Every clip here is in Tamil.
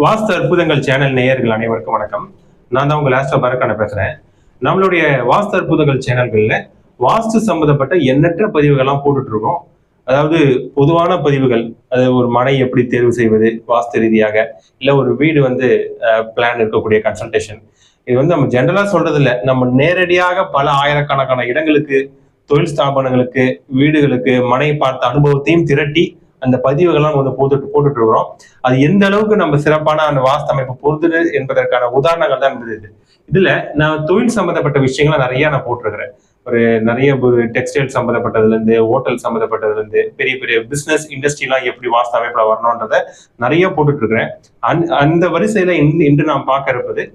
வாஸ்து அற்புதங்கள் சேனல் நேயர்கள் அனைவருக்கும் வணக்கம். நான் தான் உங்கள் ஆஸ்ட்ரோ பரக்கான பேசுறேன். நம்மளுடைய வாஸ்து அற்புதங்கள் சேனல்கள்ல வாஸ்து சம்பந்தப்பட்ட எண்ணற்ற பதிவுகள்லாம் போட்டுட்டு இருக்கோம். அதாவது பொதுவான பதிவுகள், அது ஒரு மனை எப்படி தேர்வு செய்வது வாஸ்து ரீதியாக, இல்ல ஒரு வீடு பிளான் இருக்கக்கூடிய கன்சல்டேஷன். இது நம்ம ஜென்ரலா சொல்றது இல்லை, நம்ம நேரடியாக பல ஆயிரக்கணக்கான இடங்களுக்கு, தொழில் ஸ்தாபனங்களுக்கு, வீடுகளுக்கு மனை பார்த்த அனுபவத்தையும் திரட்டி அந்த பதிவுகள்லாம் போட்டுட்டு இருக்கிறோம். அது எந்த அளவுக்கு நம்ம சிறப்பான அந்த வாஸ்து அமைப்பு பொருந்துது என்பதற்கான உதாரணங்கள் தான் இருந்தது. இதுல நான் தொழில் சம்பந்தப்பட்ட விஷயங்களை நிறைய நான் போட்டிருக்கிறேன். நிறைய டெக்ஸ்டைல் சம்பந்தப்பட்டதுல இருந்து, ஹோட்டல் சம்பந்தப்பட்டதுல இருந்து, பெரிய பெரிய பிசினஸ் இண்டஸ்ட்ரி எல்லாம் எப்படி வாஸ்து அமைப்புல வரணும்ன்றத நிறைய போட்டுட்டு இருக்கிறேன். அந்த வரிசையில இன்று நாம் பார்க்க இருப்பது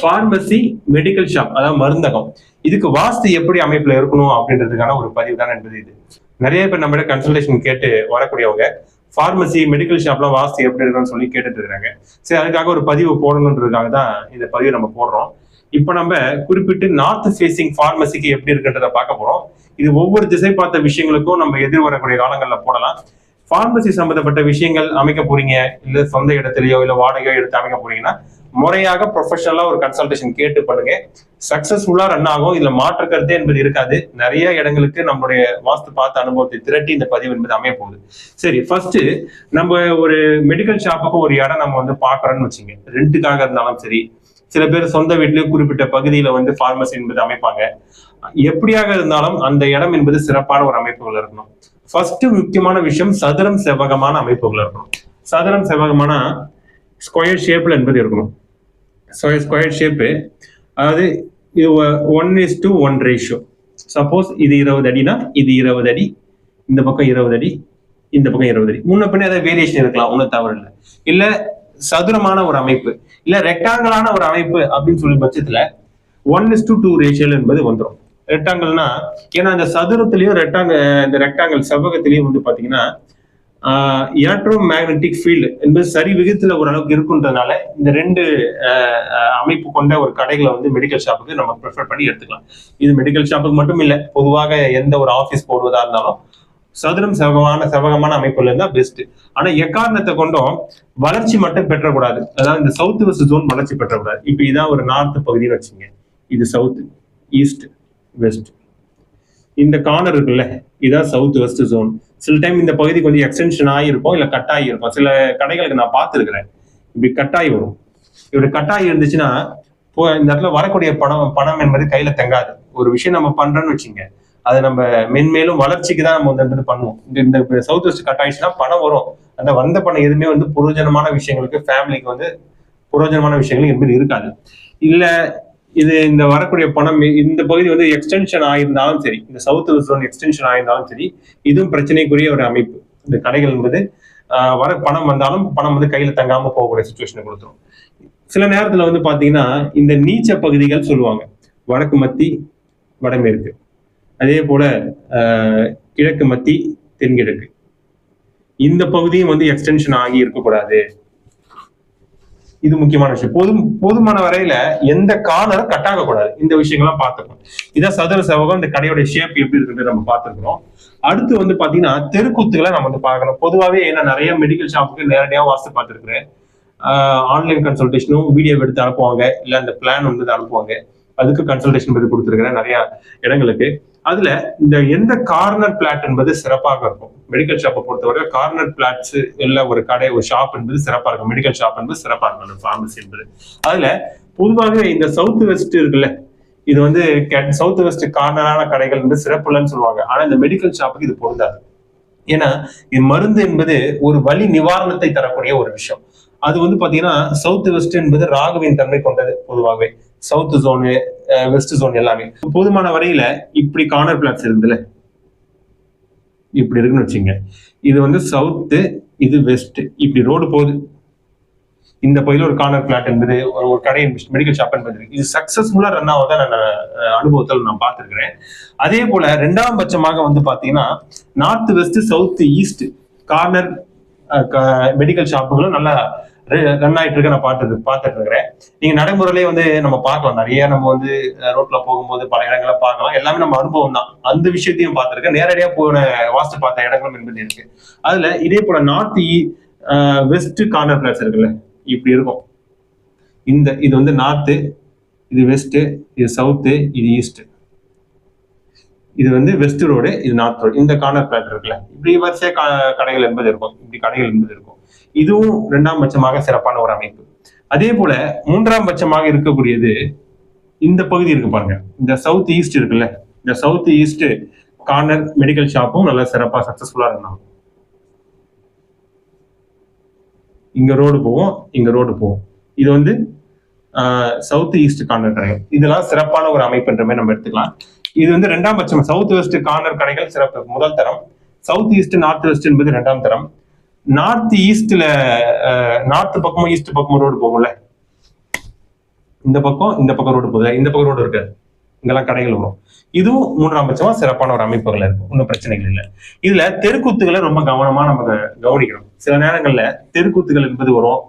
பார்மசி மெடிக்கல் ஷாப், அதாவது மருந்தகம். இதுக்கு வாஸ்து எப்படி அமைப்புல இருக்கணும் அப்படின்றதுக்கான ஒரு பதிவு தான் என்பது. இது நிறைய பேர் நம்ம கன்சல்டேஷன் கேட்டு வரக்கூடியவங்க பார்மசி மெடிக்கல் ஷாப்லாம் வாஸ்து எப்படி இருக்குன்னு சொல்லி கேட்டுட்டு இருக்காங்க. சரி, அதுக்காக ஒரு பதிவு போடணுன்றதுக்காக தான் இந்த பதிவு நம்ம போடுறோம். இப்ப நம்ம குறிப்பிட்டு நார்த் ஃபேசிங் பார்மசிக்கு எப்படி இருக்குன்றத பார்க்க போறோம். இது ஒவ்வொரு திசை பார்த்த விஷயங்களுக்கும் நம்ம எதிர்வரக்கூடிய காலங்களில் போடலாம். பார்மசி சம்பந்தப்பட்ட விஷயங்கள் அமைக்க போறீங்க, இல்ல சொந்த இடத்துலயோ இல்ல வாடகையோ எடுத்து அமைக்க போறீங்கன்னா முறையாக ப்ரொஃபஷனலா ஒரு கன்சல்டேஷன் கேட்டு பண்ணுங்க. சக்சஸ்ஃபுல்லா ரன் ஆகும். இதுல மாற்று கருத்து என்பது இருக்காது. நிறைய இடங்களுக்கு நம்மளுடைய வாஸ்து பார்த்த அனுபவத்தை திரட்டி இந்த பதிவு என்பது அமைய போகுது. சரி, ஃபர்ஸ்ட் நம்ம ஒரு மெடிக்கல் ஷாப்புக்கு ஒரு இடம் நம்ம பாக்குறோம்னு வச்சுங்க. ரெண்டுக்காக இருந்தாலும் சரி, சில பேர் சொந்த வீட்லயே குறிப்பிட்ட பகுதியில பார்மசி என்பது அமைப்பாங்க. எப்படியாக இருந்தாலும் அந்த இடம் என்பது சிறப்பான ஒரு அமைப்புகள் இருக்கணும். ஃபர்ஸ்ட் முக்கியமான விஷயம் சதுரம் செவ்வகமான அமைப்புகள் இருக்கணும். சதுரம் செவ்வகமான ஸ்கொயர் ஷேப்ல என்பது இருக்கணும். ஸ்கொயர் ஷேப்பு, அதாவது இது 1:1 ரேஷியோ. சப்போஸ் இது 20 அடினா இது 20 அடி, இந்த பக்கம் 20 அடி, இந்த பக்கம் 20 அடி. முன்ன பின்ன ஏதாவது வேரியேஷன் இருக்கலாம், ஒன்றும் தவறு இல்லை. இல்ல சதுரமான ஒரு அமைப்பு, இல்ல ரெக்டாங்கிளான ஒரு அமைப்பு அப்படின்னு சொல்லி பட்சத்துல 1:2 ரேஷியல் என்பது வந்துடும். ரெக்டாங்கிள்னா, ஏன்னா இந்த சதுரத்திலையும் இந்த ரெக்டாங்கிள் செவ்வகத்திலையும் பாத்தீங்கன்னா எலக்ட்ரோ மேக்னெட்டிக் ஃபீல்டு என்பது சரி விகிதத்துல ஓரளவுக்கு இருக்குன்றதுனால இந்த ரெண்டு அமைப்பு கொண்ட ஒரு கடைகளை மெடிக்கல் ஷாப்புக்கு நம்ம ப்ரிஃபர் பண்ணி எடுத்துக்கலாம். இது மெடிக்கல் ஷாப்புக்கு மட்டும் இல்லை, பொதுவாக எந்த ஒரு ஆஃபீஸ் போடுவதா இருந்தாலும் சதுரம் செவ்வகமான அமைப்புல இருந்தா பெஸ்ட். ஆனா எக்காரணத்தை கொண்டும் வளர்ச்சி மட்டும் பெற்றக்கூடாது. அதாவது இந்த சவுத் வெஸ்ட் ஜோன் வளர்ச்சி பெற்றக்கூடாது. இப்ப இதான் ஒரு நார்த் பகுதின்னு வச்சுங்க. இது சவுத், ஈஸ்ட், வெஸ்ட். இந்த கார்னர் இருக்குல்ல, இதான் சவுத் வெஸ்ட் ஜோன். சில டைம் இந்த பகுதி கொஞ்சம் எக்ஸ்டென்ஷன் ஆகிருக்கும், இல்ல கட்டாயி இருக்கும். சில கடைகளுக்கு நான் பார்த்துருக்கிறேன், இப்படி கட்டாயி வரும். இப்படி கட்டாயி இருந்துச்சுன்னா இந்த இடத்துல வரக்கூடிய பணம் என்பது கையில தங்காது. ஒரு விஷயம் நம்ம பண்றோம்னு வச்சுங்க, அதை நம்ம மென்மேலும் வளர்ச்சிக்கு தான் நம்ம பண்ணுவோம். இந்த சவுத் வெஸ்ட் கட் ஆயிடுச்சுன்னா பணம் வரும். அந்த வந்த பணம் எதுவுமே புரோஜனமான விஷயங்களுக்கு, ஃபேமிலிக்கு புரோஜனமான விஷயங்களுக்கு என்பது இருக்காது. இல்ல இது இந்த வரக்கூடிய பணம் இந்த பகுதி எக்ஸ்டென்ஷன் ஆயிருந்தாலும் சரி, இந்த சவுத் வெஸ்ட் ஜோன் எக்ஸ்டென்ஷன் ஆயிருந்தாலும் சரி, இதுவும் பிரச்சனைக்குரிய ஒரு அமைப்பு. இந்த கடைகள் வர பணம் வந்தாலும் பணம் கையில தங்காம போகக்கூடிய சுச்சுவேஷனை கொடுத்துரும். சில நேரத்துல பாத்தீங்கன்னா இந்த நீச்ச பகுதிகள் சொல்லுவாங்க, வடக்கு மத்தி, வடமேற்கு, அதே போல கிழக்கு மத்தி, தென்கிழக்கு. இந்த பகுதியும் எக்ஸ்டென்ஷன் ஆகி இருக்கக்கூடாது. இது முக்கியமான விஷயம். போதுமான வரையில எந்த கார்னரும் கட் ஆகக்கூடாது. இந்த விஷயங்கள்லாம் பார்த்துக்கணும். இதான் சதுர செவ்வகம். இந்த கடையோட ஷேப் எப்படி இருக்குன்னு நம்ம பார்த்துருக்கோம். அடுத்து பாத்தீங்கன்னா தெருக்கூத்துகளை நம்ம பார்க்கணும். பொதுவாகவே ஏன்னா நிறைய மெடிக்கல் ஷாப்புக்கு நேரடியாக வாஸ்து பார்த்துருக்கிறேன். ஆன்லைன் கன்சல்டேஷனும் வீடியோ எடுத்து அனுப்புவாங்க, இல்ல அந்த பிளான் அனுப்புவாங்க. அதுக்கு கன்சல்டேஷன் பத்தி கொடுத்துருக்கிறேன் நிறைய இடங்களுக்கு. அதுல இந்த எந்த கார்னர் பிளாட் என்பது சிறப்பாக இருக்கும். மெடிக்கல் ஷாப்பை பொறுத்தவரை கார்னர் பிளாட்ஸ் இல்ல ஒரு கடை, ஒரு ஷாப் என்பது சிறப்பா இருக்கும். மெடிக்கல் ஷாப் என்பது சிறப்பா இருக்கும். பார்மசி என்பது அதுல பொதுவாக இந்த சவுத் வெஸ்ட் இருக்குல்ல, இது சவுத் வெஸ்ட் கார்னரான கடைகள் சிறப்பு இல்லைன்னு சொல்லுவாங்க. ஆனா இந்த மெடிக்கல் ஷாப்புக்கு இது பொருந்தாது. ஏன்னா இது மருந்து என்பது ஒரு வலி நிவாரணத்தை தரக்கூடிய ஒரு விஷயம். அது பாத்தீங்கன்னா சவுத் வெஸ்ட் என்பது ராகுவின் தன்மை கொண்டது. பொதுவாகவே சவுத் ஜோனு, வெஸ்ட் ஜோன் எல்லாமே போதுமான வரையில இப்படி கார்னர் பிளாட்ஸ் இருந்துல இப்படி இருக்குன்னு வச்சுங்க. இது சவுத்து, இது வெஸ்ட், இப்படி ரோடு போகுது. இந்த பகுதியில் ஒரு கார்னர் பிளாட் என்பது ஒரு கடை மெடிக்கல் ஷாப் என்பது இது சக்சஸ்ஃபுல்லா ரன் ஆவதான் நான் அனுபவத்தில் நான் பார்த்திருக்கிறேன். அதே போல ரெண்டாம் பட்சமாக பாத்தீங்கன்னா north west, south east corner medical ஷாப்புகளும் நல்லா ரன் ஆயிட்டு இருக்க நான் பார்த்துட்டு இருக்கிறேன். நீங்க நடைமுறையிலே நம்ம பார்க்கலாம். நிறைய நம்ம ரோட்ல போகும்போது பல இடங்களை பார்க்கலாம். எல்லாமே நம்ம அனுபவம் தான். அந்த விஷயத்தையும் பார்த்திருக்கேன். நேரடியா போன வாஸ்து பார்த்த இடங்களும் என்பது இருக்கு. அதுல இதே போல நார்த் வெஸ்ட் கார்னர் பிளாட்ஸ் இருக்குல்ல, இப்படி இருக்கும். இது வந்து நார்த்து, இது வெஸ்ட், இது சவுத்து, இது ஈஸ்ட். இது வந்து வெஸ்ட் ரோடு, இது நார்த் ரோடு. இந்த கார்னர் பிளாட் இருக்குல்ல, இப்படி வரிசையா கடைகள் என்பது இருக்கும். இப்படி கடைகள் என்பது இருக்கும். இதுவும் 2ஆம் பட்சமாக சிறப்பான ஒரு அமைப்பு. அதே போல 3ஆம் பட்சமாக இருக்கக்கூடியது இந்த பகுதி இருக்கு பாருங்க. இந்த சவுத் ஈஸ்ட் இருக்குல்ல, இந்த சவுத் ஈஸ்ட் கார்னர் மெடிக்கல் ஷாப்பும் நல்லா சிறப்பா சக்சஸ்ஃபுல்லா இருந்தாங்க. இங்க ரோடு போவோம், இங்க ரோடு போவோம். இது வந்து சவுத் ஈஸ்ட் கார்னர் கடைகள். இதெல்லாம் சிறப்பான ஒரு அமைப்புன்ற மாதிரி நம்ம எடுத்துக்கலாம். இது வந்து 2ஆம் பட்சம். சவுத் வெஸ்ட் கார்னர் கடைகள் சிறப்பு முதல் தரம். சவுத் ஈஸ்ட் நார்த் வெஸ்ட் என்பது 2ஆம் தரம். நார்த் ஈஸ்ட்ல நார்த் பக்கமும் ஈஸ்ட் பக்கமும் ரோடு போகும்ல, இந்த பக்கம் ரோடு போகுது, இந்த பக்கம் ரோடு இருக்காது, இங்கெல்லாம் கடைகள் வரும். இதுவும் 3ஆம் பட்சமா சிறப்பான ஒரு அமைப்புகள் இருக்கும். ஒன்றும் பிரச்சனைகள் இல்லை. இதுல தெருக்கூத்துகளை ரொம்ப கவனமா நம்ம கவனிக்கணும். சில நேரங்கள்ல தெருக்கூத்துகள் என்பது வரும்.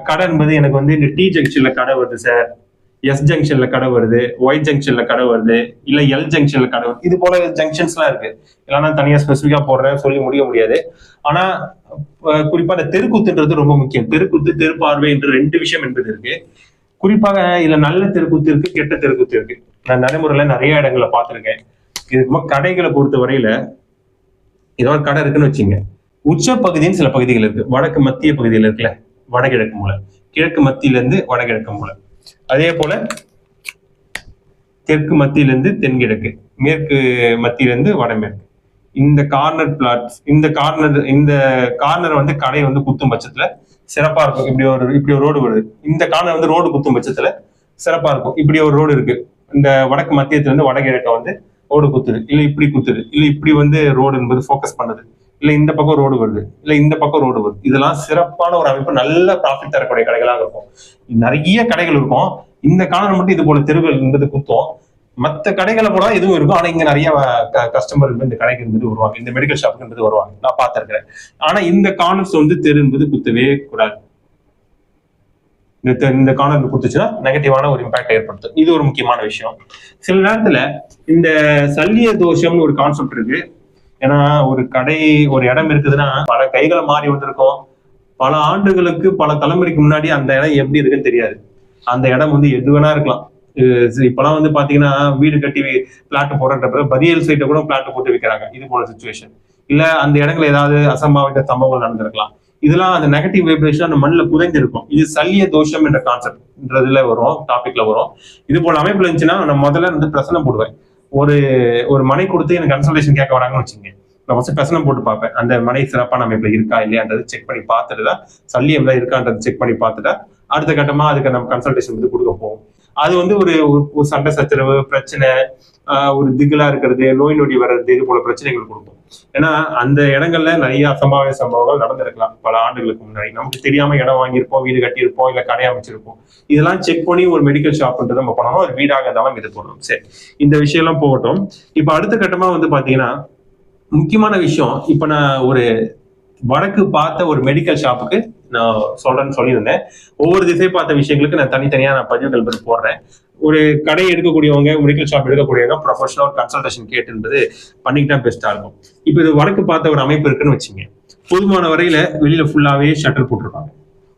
கடை என்பது எனக்கு வந்து இந்த டி ஜங்ஷன்ல கடை வருது சார், எஸ் ஜங்ஷன்ல கடை வருது, ஒய் ஜங்ஷன்ல கடை வருது, இல்ல எல் ஜங்ஷன்ல கடை வருது. இது போல ஜங்ஷன்ஸ் எல்லாம் இருக்கு. இல்லைன்னா தனியா ஸ்பெசிபிக்கா போடுறேன் சொல்லி முடிய முடியாது. ஆனா குறிப்பா இந்த தெருக்கூத்துன்றது ரொம்ப முக்கியம். தெருக்கூத்து, தெருப்பார்வை என்று 2 விஷயம் என்பது இருக்கு. குறிப்பாக இதுல நல்ல தெருக்கூத்து இருக்கு, கெட்ட தெருக்கூத்து இருக்கு. நான் நடைமுறையில நிறைய இடங்களை பார்த்திருக்கேன். இதுக்கு கடைகளை பொறுத்த வரையில ஏதோ ஒரு கடை இருக்குன்னு வச்சுங்க, உச்ச பகுதின்னு சில பகுதிகள் இருக்கு. வடக்கு மத்திய பகுதியில் இருக்குல்ல, வடகிழக்கு மூலை, கிழக்கு மத்தியில இருந்து வடகிழக்கு மூலை, அதே போல தெற்கு மத்தியிலிருந்து தென்கிழக்கு, மேற்கு மத்தியிலிருந்து வடமேற்கு. இந்த கார்னர் பிளாட்ஸ், இந்த கார்னர் வந்து கடை வந்து குத்தும் பட்சத்துல சிறப்பா இருக்கும். இப்படி ஒரு ரோடு வருது, இந்த கார்னர் வந்து ரோடு குத்தும் பட்சத்துல சிறப்பா இருக்கும். இப்படி ஒரு ரோடு இருக்கு, இந்த வடக்கு மத்தியத்துல இருந்து வடகிழக்க வந்து ரோடு குத்துது, இல்ல இப்படி குத்துது, இல்ல இப்படி வந்து ரோடு என்பது ஃபோக்கஸ் பண்ணுது, இல்ல இந்த பக்கம் ரோடு வருது, இல்ல இந்த பக்கம் ரோடு வருது. இதெல்லாம் சிறப்பான ஒரு அமைப்பு, நல்ல ப்ராஃபிட் தரக்கூடிய கடைகளாக இருக்கும். நிறைய கடைகள் இருக்கும். இந்த கார்னர் மட்டும் இது போல தெருவுகள் என்பது குத்தும். மற்ற கடைகளை போல எதுவும் இருக்கும். ஆனா இங்க நிறைய கஸ்டமர் இந்த கடைக்கு என்பது வருவாங்க, இந்த மெடிக்கல் ஷாப்புக்கு என்பது வருவாங்க, நான் பார்த்திருக்கிறேன். ஆனா இந்த கார்னர்ஸ் வந்து தெரு என்பது குத்தவே கூடாது. இந்த கார்னர் குத்துச்சுன்னா நெகட்டிவான ஒரு இம்பாக்ட் ஏற்படுத்தும். இது ஒரு முக்கியமான விஷயம். சில நேரத்துல இந்த சல்லிய தோஷம்னு ஒரு கான்செப்ட் இருக்கு. ஏன்னா ஒரு கடை, ஒரு இடம் இருக்குதுன்னா பல கைகளை மாறி வந்திருக்கும். பல ஆண்டுகளுக்கு, பல தலைமுறைக்கு முன்னாடி அந்த இடம் எப்படி இருக்குன்னு தெரியாது. அந்த இடம் வந்து எது வேணா இருக்கலாம். இப்பெல்லாம் வந்து பாத்தீங்கன்னா வீடு கட்டி பிளாட் போடுறப்ப பரியல் சைட்டை கூட பிளாட் போட்டு வைக்கிறாங்க. இது போல சுச்சுவேஷன். இல்ல அந்த இடங்கள்ல ஏதாவது அசம்பாவித சம்பவங்கள் நடந்திருக்கலாம். இதெல்லாம் அந்த நெகட்டிவ் வைப்ரேஷன் அந்த மண்ணில் புதைஞ்சிருக்கும். இது சல்லிய தோஷம் என்ற கான்செப்ட்ன்றதுல வரும், டாபிக்ல வரும். இது போல அமைப்புல இருந்துச்சுன்னா நான் முதல்ல வந்து பிரசனம் போடுவேன். ஒரு மனை கொடுத்து எனக்கு கன்சல்டேஷன் கேட்க வராங்கன்னு வச்சுங்க, நான் ஃபர்ஸ்ட் பிரசனம் போட்டு பார்ப்பேன். அந்த மனை சிறப்பான அமைப்புல இருக்கா இல்லையான்றது செக் பண்ணி பார்த்துட்டு தான், சல்லியம் தான் இருக்கான்றது செக் பண்ணி பார்த்துட்டா அடுத்த கட்டமா அதுக்கு நம்ம கன்சல்டேஷன் வந்து கொடுக்க போவோம். அது வந்து ஒரு சண்டை சச்சரவு, பிரச்சனை, ஒரு திகிலா இருக்கிறது, நோய் நொடி வர்றது, இது போல பிரச்சனைகள் கொடுக்கும். ஏன்னா அந்த இடங்கள்ல நிறைய அசம்பாவித சம்பவங்கள் நடந்திருக்கலாம் பல ஆண்டுகளுக்கு முன்னாடி. நமக்கு தெரியாம இடம் வாங்கியிருப்போம், வீடு கட்டியிருப்போம், இல்ல கடை அமைச்சிருப்போம். இதெல்லாம் செக் பண்ணி ஒரு மெடிக்கல் ஷாப்ன்றது நம்ம பண்ணணும். ஒரு வீடாக இருந்தாலும் இது போடணும். சரி, இந்த விஷயம் எல்லாம் போகட்டும். இப்ப அடுத்த கட்டமா வந்து பாத்தீங்கன்னா முக்கியமான விஷயம், இப்ப நான் ஒரு வடக்கு பார்த்த ஒரு மெடிக்கல் ஷாப்புக்கு நான் சொல்றேன்னு சொல்லியிருந்தேன். ஒவ்வொரு திசை பார்த்த விஷயங்களுக்கு நான் தனித்தனியா பதிவுகள் போடுறேன். ஒரு கடை எடுக்கக்கூடியவங்க, மெடிக்கல் ஷாப் எடுக்கக்கூடியவங்க ப்ரொஃபஷனல் கன்சல்டேஷன் கேட்டுன்றது பண்ணிக்கிட்டா பெஸ்டா இருக்கும். இப்போ இது வடக்கு பார்த்த ஒரு அமைப்பு இருக்குன்னு வச்சுங்க, போதுமான வரையில வெளியில ஃபுல்லாவே ஷட்டர் போட்டிருப்பாங்க,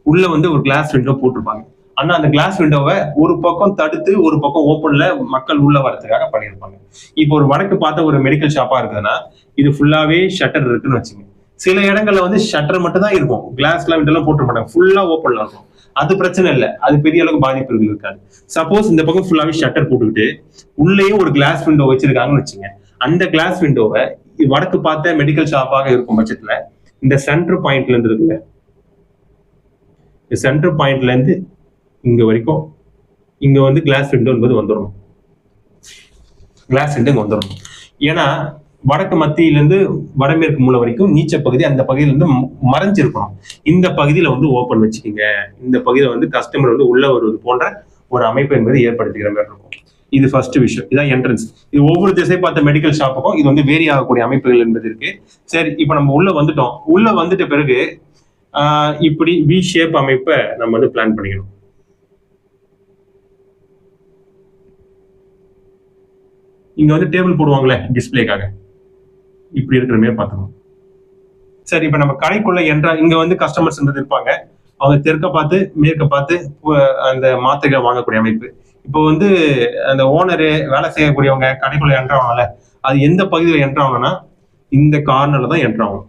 உள்ள வந்து ஒரு கிளாஸ் விண்டோ போட்டிருப்பாங்க. ஆனா அந்த கிளாஸ் விண்டோவை ஒரு பக்கம் தடுத்து ஒரு பக்கம் ஓப்பன்ல மக்கள் உள்ள வரதுக்காக பண்ணியிருப்பாங்க. இப்போ ஒரு வடக்கு பார்த்த ஒரு மெடிக்கல் ஷாப்பா இருக்குதுன்னா இது ஃபுல்லாவே ஷட்டர் இருக்குன்னு வச்சுங்க. சில இடங்கள்ல வந்து ஷட்டர் மட்டும் தான் இருக்கும், கிளாஸ்ல விண்டோலாம் போட்டு மாட்டாங்க, ஃபுல்லா ஓப்பன்ல இருக்கும். அது பிரச்சனை இல்லை, அது பெரிய அளவுக்கு பாதிப்புகள் இருக்காது. சப்போஸ் இந்த பக்கம் ஃபுல்லாவே ஷட்டர் போட்டுக்கிட்டு உள்ளேயும் ஒரு கிளாஸ் விண்டோ வச்சிருக்காங்கன்னு வச்சுங்க, அந்த கிளாஸ் விண்டோவை வடக்கு பார்த்த மெடிக்கல் ஷாப்பாக இருக்கும் பட்சத்துல இந்த சென்டர் பாயிண்ட்ல இருந்து இருக்குங்க, சென்டர் பாயிண்ட்ல இருந்து இங்க வரைக்கும் இங்க வந்து கிளாஸ் விண்டோ என்பது வந்துடணும். கிளாஸ் விண்டோ இங்க வந்துடணும். ஏன்னா வடக்கு மத்தியிலிருந்து வடமேற்கு மூலை வரைக்கும் நீச்ச பகுதி அந்த பகுதியில இருந்து மறைஞ்சிருக்கணும். இந்த பகுதியில வந்து ஓப்பன் வச்சுக்கீங்க. இந்த பகுதியில வந்து கஸ்டமர் வந்து உள்ள வருவது போன்ற ஒரு அமைப்பு என்பது ஏற்படுத்திக்கிற மாதிரி இருக்கும். இது ஃபர்ஸ்ட் விஷயம். இதான் என்ட்ரன்ஸ். இது ஒவ்வொரு திசை பார்த்த மெடிக்கல் ஷாப்புக்கும் இது வந்து வேரி ஆகக்கூடிய அமைப்புகள் என்பது இருக்கு. சரி, இப்ப நம்ம உள்ள வந்துட்டோம். உள்ள வந்துட்ட பிறகு இப்படி வி ஷேப் அமைப்பை நம்ம வந்து பிளான் பண்ணிக்கணும். இங்க வந்து டேபிள் போடுவாங்களே டிஸ்பிளேக்காக, இப்படி இருக்கிற மாதிரி பார்த்துக்கணும். சரி, இப்ப நம்ம கடைக்குள்ள இங்க வந்து கஸ்டமர்ஸ் இருப்பாங்க. அவங்க தெற்க பார்த்து மேற்க பார்த்து அந்த மாத்திரைகளை வாங்கக்கூடிய அமைப்பு. இப்போ வந்து அந்த ஓனரு வேலை செய்யக்கூடியவங்க கடைக்குள்ள என்ட்ரு ஆகணும்ல, அது எந்த பகுதியில் என்ட்ரு ஆகணும்னா இந்த கார்னர்ல தான் என்ட்ரு ஆகணும்.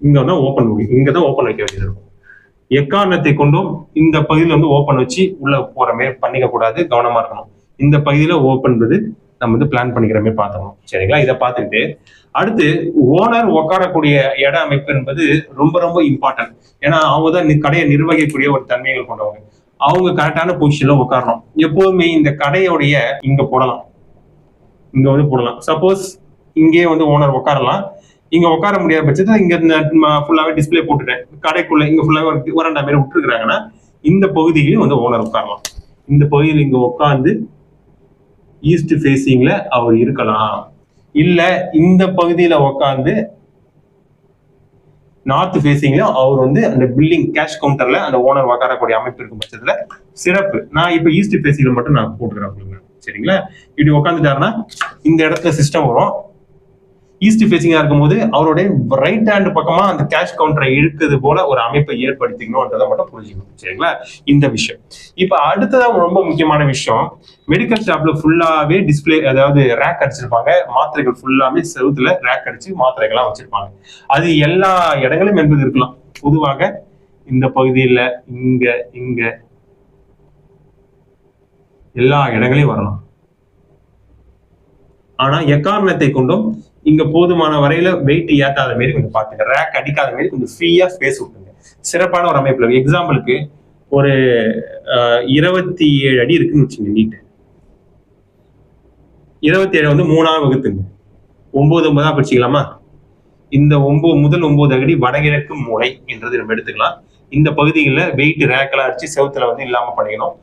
இங்க தான் ஓப்பன் முடியும், இங்க தான் ஓப்பன் வைக்க வேண்டியது இருக்கும். எக்காரணத்தை கொண்டும் இந்த பகுதியில வந்து ஓப்பன் வச்சு உள்ள போற மாதிரி பண்ணிக்க கூடாது, கவனமா இருக்கணும். இந்த பகுதியில ஓப்பன்றது நம்ம வந்து பிளான் பண்ணிக்கிற மாதிரி பார்த்துக்கணும். சரிங்களா? இதை பார்த்துக்கிட்டு அடுத்து ஓனர் உட்காரக்கூடிய இட அமைப்பு என்பது ரொம்ப ரொம்ப இம்பார்ட்டன்ட். ஏன்னா அவங்க தான் கடையை நிர்வகிக்கக்கூடிய ஒரு தன்மைகள் கொண்டவங்க. அவங்க கரெக்டான பொசிஷன்ல உட்காரணும். எப்போதுமே இந்த கடையோடைய இங்க போடலாம், இங்க வந்து போடலாம். சப்போஸ் இங்கே வந்து ஓனர் உட்காரலாம், இங்க உட்கார முடியாத பட்சத்தில் இங்க ஃபுல்லாவே டிஸ்பிளே போட்டுட்டேன், கடைக்குள்ள இங்க ஃபுல்லாவே ஒரு ரெண்டா பேர் விட்டுருக்காங்கன்னா இந்த பகுதியிலையும் வந்து ஓனர் உட்காரலாம். இந்த பகுதியில் இங்க உட்கார்ந்து ஈஸ்ட் ஃபேசிங்ல அவர் இருக்கலாம், இல்ல இந்த பகுதியில உட்கார்ந்து நார்த் ஃபேசிங்ல அவர் வந்து அந்த பில்டிங் கேஷ் கவுண்டர்ல அந்த ஓனர் உட்காரக்கூடிய அமைப்பு இருக்கும் பட்சத்துல சிறப்பு. நான் இப்ப ஈஸ்ட் ஃபேசிங்ல மட்டும் நான் போட்டுக்கிறேன் உங்களுக்கு. சரிங்களா? இப்படி உட்காந்துட்டாருன்னா இந்த இடத்துல சிஸ்டம் வரும். ஈஸ்ட் ஃபேசிங்கா இருக்கும்போது அவருடைய ரைட் ஹேண்ட் பக்கமா அந்த கேஷ் கவுண்டரை இழுக்கிறது போல ஒரு அமைப்பை ஏற்படுத்திக்கணும்ன்றதை மட்டும் புரிஞ்சுக்கணும். சரிங்களா? இந்த விஷயம். இப்ப அடுத்ததான் ரொம்ப முக்கியமான விஷயம், மெடிக்கல் ஷாப்ல ஃபுல்லாவே டிஸ்பிளே, அதாவது ரேக் அடிச்சிருப்பாங்க, மாத்திரைகள் ஃபுல்லாவே செவுத்துல ரேக் அடிச்சு மாத்திரைகள்லாம் வச்சிருப்பாங்க. அது எல்லா இடங்களும் என்பது இருக்கலாம். பொதுவாக இந்த பகுதியில இங்க இங்க எல்லா இடங்களையும் வரலாம். ஆனா எக்காரணத்தை கொண்டும் இங்க போதுமான வரையில வெயிட் ஏத்தாத மாதிரி கொஞ்சம் பாத்துங்க, ரேக் அடிக்காத மாதிரி கொஞ்சம் ஃப்ரீயா ஸ்பேஸ் விட்டுங்க. சிறப்பான ஒரு அமைப்புல எக்ஸாம்பிளுக்கு ஒரு 27 அடி இருக்குன்னு வச்சுங்க, நீட்டு 27 வந்து 3ஆ வகுத்துங்க, 9 படிச்சுக்கலாமா? இந்த 9 அடி வடகிழக்கு மூலை என்றது நம்ம எடுத்துக்கலாம். இந்த பகுதிகளில் வெயிட் ரேக்கெல்லாம் அடிச்சு செவுத்துல வந்து இல்லாம பண்ணிக்கணும்.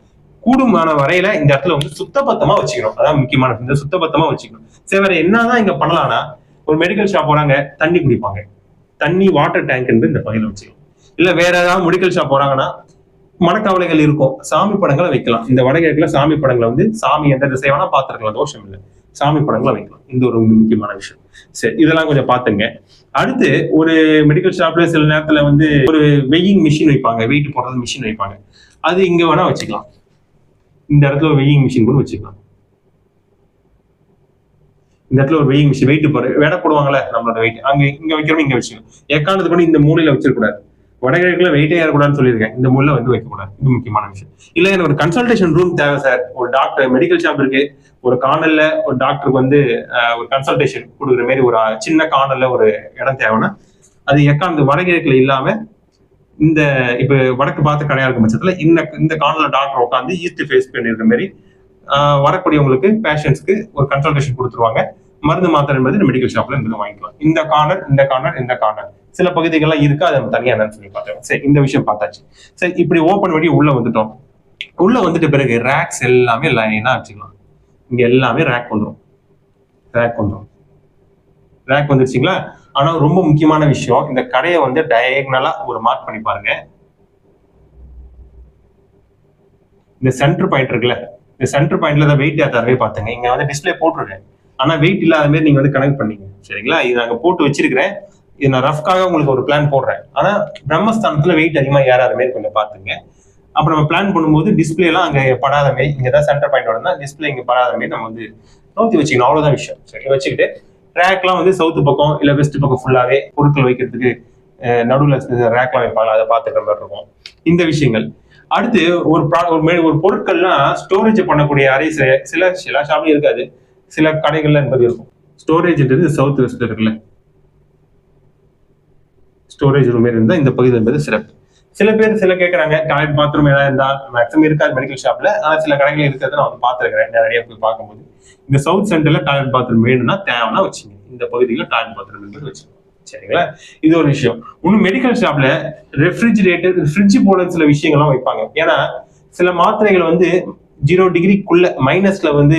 கூடுமான வரையில இந்த இடத்துல வந்து சுத்தபத்தமா வச்சுக்கணும். அதான் முக்கியமான, இந்த சுத்தபத்தமா வச்சுக்கணும். சரி, வேற என்னதான் இங்க பண்ணலாம்னா, ஒரு மெடிக்கல் ஷாப் போறாங்க, தண்ணி குடிப்பாங்க, தண்ணி வாட்டர் டேங்க் இந்த பகுதியில் வச்சுக்கணும். இல்ல வேற ஏதாவது மெடிக்கல் ஷாப் போறாங்கன்னா மனக்கவலைகள் இருக்கும், சாமி படங்களை வைக்கலாம். இந்த வடகிழக்குல சாமி படங்களை வந்து சாமி எந்த திசை வேணா பார்த்துருக்கலாம், தோஷம் இல்லை, சாமி படங்களை வைக்கலாம். இந்த ஒரு முக்கியமான விஷயம். சரி, இதெல்லாம் கொஞ்சம் பாத்துங்க. அடுத்து ஒரு மெடிக்கல் ஷாப்ல சில நேரத்துல வந்து ஒரு வெயிங் மிஷின் வைப்பாங்க, வெயிட் போடுறது மிஷின் வைப்பாங்க. அது இங்க வேணா வச்சுக்கலாம். இந்த இடத்துல ஒரு வெயிங் மிஷின் கூட வச்சுக்கலாம். இந்த இடத்துல ஒரு வெயிங் மிஷின், வெயிட் போற எடை போடுவாங்கல்ல நம்மளோட வெயிட், அங்க இங்க வைக்கிறோம், இங்க வச்சுக்கணும். எக்காரணத்துக்கு கூட இந்த மூலையில வச்சிடக்கூடாது. வடகிழக்குல வெயிட்டே ஏறக்கூடாதுன்னு சொல்லியிருக்கேன், இந்த மூலையில வந்து வைக்கக்கூடாது. இது முக்கியமான விஷயம். இல்ல எனக்கு ஒரு கன்சல்டேஷன் ரூம் தேவை சார், ஒரு டாக்டர் மெடிக்கல் ஷாப் இருக்கு, ஒரு கார்னர்ல ஒரு டாக்டருக்கு வந்து ஒரு கன்சல்டேஷன் கொடுக்குற மாதிரி ஒரு சின்ன கார்னர்ல ஒரு இடம் தேவைன்னா அது எக்காரணத்து வடகிழக்குல இல்லாம இந்த இப்ப வடக்கு பார்த்து கடையா இருக்கும் பட்சத்துல இந்த கார்னர்ல டாக்டர் உட்காந்து ஈஸ்ட் ஃபேஸ் பண்ணிருக்க மாதிரி வரக்கூடியவங்களுக்கு பேஷண்ட்ஸ்க்கு ஒரு கன்சல்டேஷன் கொடுத்துருவாங்க. மருந்து மாத்திரை என்பது மெடிக்கல் ஷாப்ல இருந்து வாங்கிக்கலாம். இந்த கார்னர் இந்த கார்னர் இந்த கார்னர் சில பகுதிகள்லாம் இருக்கு, அதை நம்ம தனியா என்னன்னு சொல்லி பார்த்தோம். சரி, இந்த விஷயம் பார்த்தாச்சு. சரி, இப்படி ஓப்பன் வழி உள்ள வந்துட்டோம். உள்ள வந்துட்ட பிறகு ரேக்ஸ் எல்லாமே லைனா வச்சுக்கலாம். இங்க எல்லாமே ரேக் வந்துடும், ரேக் வந்துருச்சுங்களா? ஆனா ரொம்ப முக்கியமான விஷயம், இந்த கடையை வந்து டயகனலா ஒரு மார்க் பண்ணி பாருங்க. இந்த சென்டர் பாயிண்ட் இருக்குல்ல, இந்த சென்டர் பாயிண்ட்ல தான் வெயிட் ஏத்தாவே பாத்துங்க. இங்க வந்து டிஸ்பிளே போட்டுருக்கேன், ஆனா வெயிட் இல்லாத மாதிரி நீங்க வந்து கனெக்ட் பண்ணீங்க. சரிங்களா? இது நாங்க போட்டு வச்சிருக்கிறேன், இது நான் ரஃப்காக உங்களுக்கு ஒரு பிளான் போடுறேன். ஆனா பிரம்மஸ்தானத்துல வெயிட் அதிகமா ஏறாத மாதிரி கொஞ்சம் பாத்துங்க. அப்ப நம்ம பிளான் பண்ணும்போது டிஸ்பிளே எல்லாம் அங்க படாத மாதிரி, இங்கதான் சென்டர் பாயிண்ட் வரணும், டிஸ்பிளே இங்க படாத மாதிரி நம்ம வந்து நோக்கி வச்சுக்கணும். அவ்வளவுதான் விஷயம். சரி, வச்சுக்கிட்டு ரேக்லாம் வந்து சவுத்து பக்கம் இல்ல வெஸ்ட் பக்கம் ஃபுல்லாவே பொருட்கள் வைக்கிறதுக்கு நடுவில் ரேக்லாம் வைப்பாங்க, அதை பார்த்துக்கிற மாதிரி இருக்கும். இந்த விஷயங்கள். அடுத்து ஒரு பொருட்கள்லாம் ஸ்டோரேஜ் பண்ணக்கூடிய அறை சில ஷாப்லயும் இருக்காது, சில கடைகள்ல என்பது இருக்கும். ஸ்டோரேஜ்ன்றது சவுத் வெஸ்ட் இருக்குல்ல, ஸ்டோரேஜ் ரூம் இருந்தா இந்த பகுதி என்பது சிறப்பு. சில பேர் கேட்கறாங்க டாய்லெட் பாத்ரூம் ஏதாவது இருந்தா, மேக்ஸிமம் இருக்காது மெடிக்கல் ஷாப்ல, ஆனா சில கடைகள் இருக்கிறத நான் வந்து பாத்துருக்கிறேன் நேரடியா போய் பார்க்கும்போது. இந்த சவுத் சென்டர்ல டாய்லெட் பாத்ரூம் வேணும்னா தேவைன்னா வச்சுங்க, இந்த பகுதியில டாய்லெட் பாத்ரூம் என்பது வச்சுக்கோங்க. சரிங்களா? இது ஒரு விஷயம். இன்னும் மெடிக்கல் ஷாப்ல ரெஃப்ரிஜிரேட்டர், ஃப்ரிட்ஜ் போல சில விஷயங்கள்லாம் வைப்பாங்க. ஏன்னா சில மாத்திரைகள் வந்து 0 டிகிரிக்குள்ள மைனஸ்ல வந்து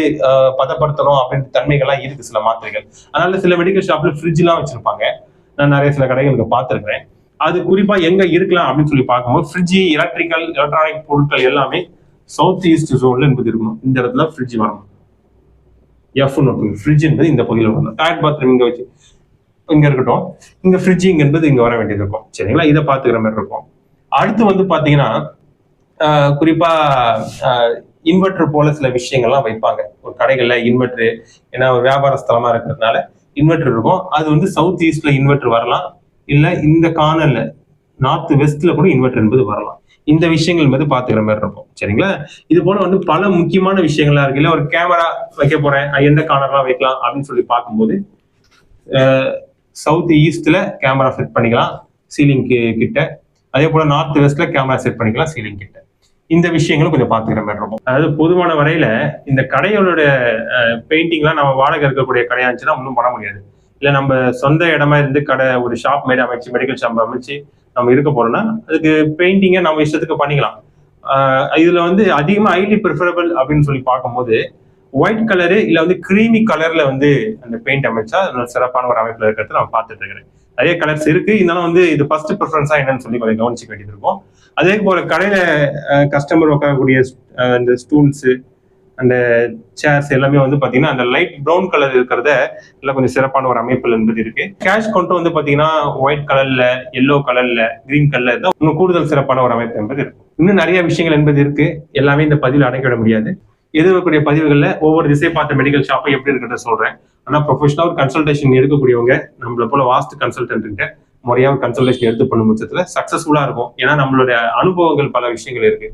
பதப்படுத்தணும் அப்படின்ற தன்மைகள்லாம் இருக்கு சில மாத்திரைகள். அதனால சில மெடிக்கல் ஷாப்ல ஃப்ரிட்ஜ் எல்லாம் வச்சிருப்பாங்க. நான் நிறைய சில கடைகளுக்கு பார்த்துருக்கிறேன். அது குறிப்பா எங்க இருக்கலாம் அப்படின்னு சொல்லி பார்க்கும்போது ஃப்ரிட்ஜ், எலக்ட்ரானிக் பொருட்கள் எல்லாமே சவுத் ஈஸ்ட் ஜோன்ல என்பது இருக்கணும். இந்த இடத்துல ஃப்ரிட்ஜ் வரணும். ஃப்ரிட்ஜ் என்பது இந்த பகுதியில் வரணும். டாய்லெட் பாத்ரூம் இங்க வச்சு இங்க இருக்கட்டும், இங்க ஃப்ரிட்ஜ் என்பது இங்க வர வேண்டியது இருக்கும். சரிங்களா? இதை பாத்துக்கிற மாதிரி இருக்கும். அடுத்து வந்து பாத்தீங்கன்னா குறிப்பா இன்வெர்டர் போல சில விஷயங்கள்லாம் வைப்பாங்க ஒரு கடைகள்ல. இன்வெர்டர் ஏன்னா ஒரு வியாபார ஸ்தலமா இருக்கிறதுனால இன்வெர்டர் இருக்கும். அது வந்து சவுத் ஈஸ்ட்ல இன்வெர்டர் வரலாம், இல்ல இந்த கார்னர்ல நார்த் வெஸ்ட்ல கூட இன்வெர்டர் என்பது வரலாம். இந்த விஷயங்கள் என்பது பாத்துக்கிற மாதிரி இருக்கும். சரிங்களா? இது போல வந்து பல முக்கியமான விஷயங்களா இருக்கு. இல்ல ஒரு கேமரா வைக்க போறேன், எந்த கார்னர்லாம் வைக்கலாம் அப்படின்னு சொல்லி பார்க்கும்போது சவுத் ஈஸ்ட்ல கேமரா செட் பண்ணிக்கலாம் சீலிங் கிட்ட. அதே போல நார்த் வெஸ்ட்ல கேமரா செட் பண்ணிக்கலாம் சீலிங் கிட்ட. இந்த விஷயங்களும் கொஞ்சம் பாத்துக்கிற மாதிரி இருக்கும். அதாவது பொதுவான வரையில இந்த கடைகளோட பெயிண்டிங்லாம் நம்ம வாடகை இருக்கக்கூடிய கடையா இருந்துச்சுன்னா ஒன்றும் பண்ண முடியாது. இல்ல நம்ம சொந்த இடமா இருந்து கடை ஒரு ஷாப் மாரி அமைச்சு மெடிக்கல் ஷாப் அமைச்சு நம்ம இருக்க போறோம்னா அதுக்கு பெயிண்டிங்கை நம்ம இஷ்டத்துக்கு பண்ணிக்கலாம். இதுல வந்து அதிகமா ஹைலி ப்ரிஃபரபிள் அப்படின்னு சொல்லி பார்க்கும்போது ஒயிட் கலரு இல்ல வந்து கிரீமி கலர்ல வந்து அந்த பெயிண்ட் அமைச்சா சிறப்பான ஒரு அமைப்புல இருக்கிறது நம்ம பார்த்துட்டு இருக்கிறேன். நிறைய கலர்ஸ் இருக்கு, இருந்தாலும் வந்து இது ஃபர்ஸ்ட் ப்ரிஃபரன்ஸா என்னன்னு சொல்லி கொஞ்சம் கவனிச்சுக்க வேண்டியது இருக்கும். அதே போல கடையில கஸ்டமர் உட்காரக்கூடிய அந்த ஸ்டூல்ஸ் அந்த சேர்ஸ் எல்லாமே வந்து பாத்தீங்கன்னா அந்த லைட் ப்ரௌன் கலர் இருக்கிறத எல்லாம் கொஞ்சம் சிறப்பான ஒரு அமைப்புல என்பது இருக்கு. கேஷ் கவுண்டர் வந்து பாத்தீங்கன்னா ஒயிட் கலர்ல, எல்லோ கலர்ல, கிரீன் கலர்ல இருந்தா இன்னும் கூடுதல் சிறப்பான ஒரு அமைப்பு என்பது இருக்கு. இன்னும் நிறைய விஷயங்கள் என்பது இருக்கு, எல்லாமே இந்த பதிவில் அடக்கிவிட முடியாது. எதிர்க்கக்கூடிய பதிவுகள்ல ஒவ்வொரு திசை பார்த்த மெடிக்கல் ஷாப்பை எப்படி இருக்கிறத சொல்றேன். ஆனா ப்ரொஃபஷனல் கன்சல்டேஷன் எடுக்கக்கூடியவங்க நம்மள போல வாஸ்து கன்சல்டன்ட் கிட்ட முறையாக கன்சல்டேஷன் எடுத்து பண்ணும் பட்சத்துல சக்சஸ்ஃபுல்லா இருக்கும். ஏன்னா நம்மளுடைய அனுபவங்கள் பல விஷயங்கள் இருக்கு.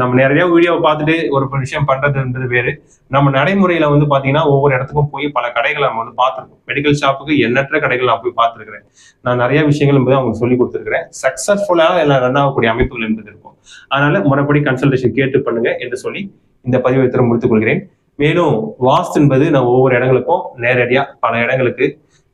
நம்ம நிறைய வீடியோவை பார்த்துட்டு ஒரு விஷயம் பண்றதுன்றது வேறு. நம்ம நடைமுறையில வந்து பாத்தீங்கன்னா ஒவ்வொரு இடத்துக்கும் போய் பல கடைகளை நம்ம வந்து பார்த்துருக்கோம். மெடிக்கல் ஷாப்புக்கு எண்ணற்ற கடைகள் நான் போய் பார்த்துருக்கிறேன். நான் நிறைய விஷயங்கள் என்பது அவங்களுக்கு சொல்லி கொடுத்துருக்கிறேன். சக்சஸ்ஃபுல்லா எல்லாம் ரன் ஆகக்கூடிய அமைப்புகள் என்பது இருக்கும். அதனால முறைப்படி கன்சல்டேஷன் கேட்டு பண்ணுங்க என்று சொல்லி இந்த பதிவை இத்தனை முடித்துக் கொள்கிறேன். மேலும் வாஸ்து என்பது நான் ஒவ்வொரு இடங்களுக்கும் நேரடியா பல இடங்களுக்கு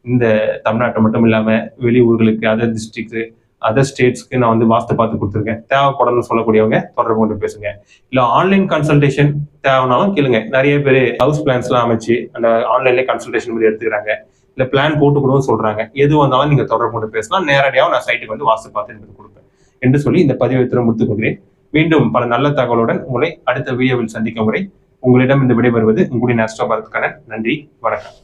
இந்த தமிழ்நாட்டை மட்டும் இல்லாம வெளியூர்களுக்கு, அதர் டிஸ்ட்ரிக்ட், அதர் ஸ்டேட்ஸ்க்கு நான் வந்து வாஸ்து பார்த்து கொடுத்துருக்கேன். தேவைப்படணும்னு சொல்லக்கூடியவங்க தொடர்பு கொண்டு பேசுங்க. இல்ல ஆன்லைன் கன்சல்டேஷன் தேவைனாலும் கேளுங்க. நிறைய பேர் ஹவுஸ் பிளான்ஸ் எல்லாம் அமைச்சு அந்த ஆன்லைன்லேயே கன்சல்டேஷன் வந்து எடுத்துக்கிறாங்க. இல்ல பிளான் போட்டு கொடுன்னு சொல்றாங்க. எது வந்தாலும் நீங்க தொடர்பு கொண்டு பேசலாம். நேரடியாக நான் சைட்டுக்கு வந்து வாஸ்து பார்த்து என்பது கொடுப்பேன் என்று சொல்லி இந்த பதிவை இத்தனை முடித்துக் கொள்கிறேன். மீண்டும் பல நல்ல தகவலுடன் உங்களை அடுத்த வீடியோவில் சந்திக்கும் வரை உங்களிடம் இந்த விடைபெறுவது உங்களுடைய ஆஸ்ட்ரோ பாரத் கண்ணன். நன்றி, வணக்கம்.